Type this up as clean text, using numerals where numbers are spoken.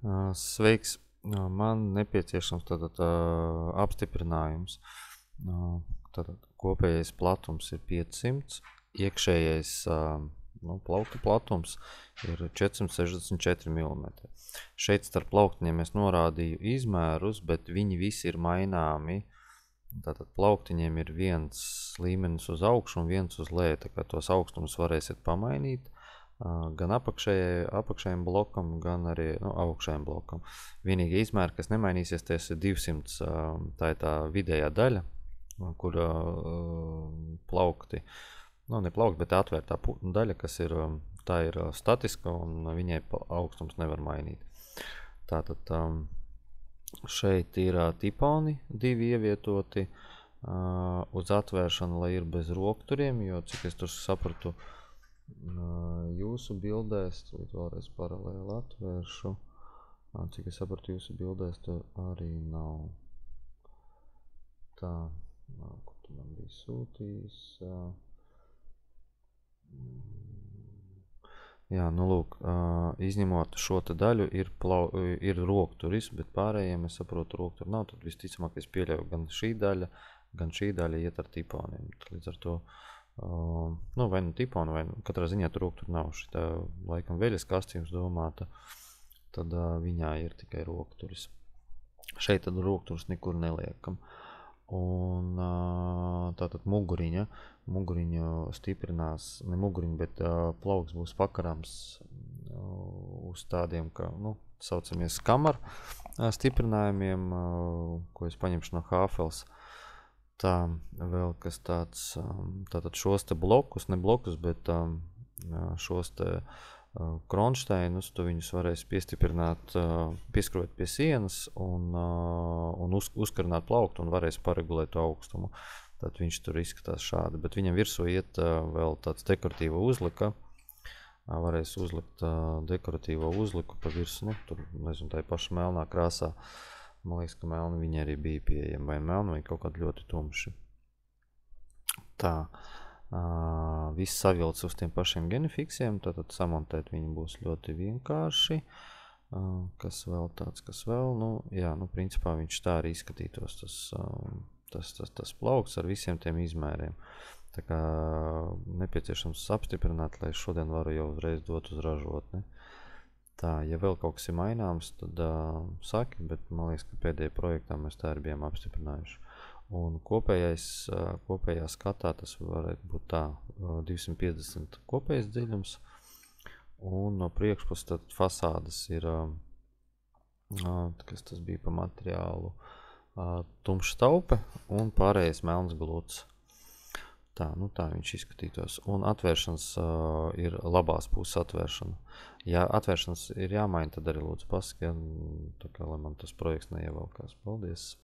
Sveiks! Man nepieciešams tātad apstiprinājums. Tātad kopējais platums ir 500, iekšējais plaukta platums ir 464 mm. Šeit starp plauktiņiem es norādīju izmērus, bet viņi visi ir maināmi. Tātad plauktiņiem ir viens līmenis uz augšu un viens uz leju, tā kā tos augstumus varēsiet pamainīt. Gan apakšējiem blokam, gan arī augšējiem blokam. Vienīgi izmēri, kas nemainīsies, tas ir 200, tā ir tā vidējā daļa, kur plaukti, ne plaukti, bet atvērtā daļa, kas ir, tā ir statiska un viņai augstums nevar mainīt. Tātad šeit ir tiponi divi ievietoti uz atvēršanu, lai ir bez rokturiem, jo cik es tur sapratu, jūsu bildēs, vēlreiz paralēli atvēršu, cik es sapratu, jūsu bildēs tur arī nav. Tā, kur tu man bija sūtījis? Jā, lūk, izņemot šo te daļu ir rokturis, bet pārējiem es saprotu rokturi nav, tad visticamāk es pieļauju gan šī daļa iet ar tiponiem. Līdz ar to vai tiponu, vai katrā ziņā tur rokturi nav. Šitā laikam veļas kastījums domāta, tad viņā ir tikai rokturis. Šeit tad rokturis nekur neliekam. Un tātad muguriņu stiprinās, ne muguriņu, bet plauks būs pakarams uz tādiem, kā, saucamies kamar stiprinājumiem, ko es paņemšu no Hāfels. Tā, vēl kas tāds, tātad šos te blokus, ne blokus, bet šos te kronšteinus, tu viņus varēs piestiprināt, pieskrot pie sienas un uzkarināt plauktu un varēs paregulēt augstumu. Tad viņš tur izskatās šādi, bet viņam virsū iet vēl tāds dekoratīva uzlika. Varēs uzlikt dekoratīvo uzliku pa virsu, tur, nezinu, tā ir paša melnā krāsā. Man liekas, ka melni viņi arī bija pieejami, vai melni, vai kaut kādi ļoti tumši. Tā, viss savilts uz tiem pašiem genifiksiem, tātad samontēt viņi būs ļoti vienkārši. Kas vēl tāds, principā viņš tā arī izskatītos, tas plaukts ar visiem tiem izmēriem. Tā kā nepieciešams apstiprināt, lai šodien varu jau uzreiz dot uz ražotni. Tā, ja vēl kaut kas ir maināms, tad saki, bet man liekas, ka pēdējā projektā mēs tā arī bijām apstiprinājuši. Un kopējā skatā tas varētu būt tā, 250 kopējais dziļums. Un no priekšpus tad fasādes ir, kas tas bija pa materiālu, tumša taupe un pārējais melns glūts. Tā, tā viņš izskatītos. Un atvēršanas ir labās puses atvēršana. Ja atvēršanas ir jāmaina, tad arī lūdzu pasaki, tā kā lai man tas projekts neievelkās. Paldies!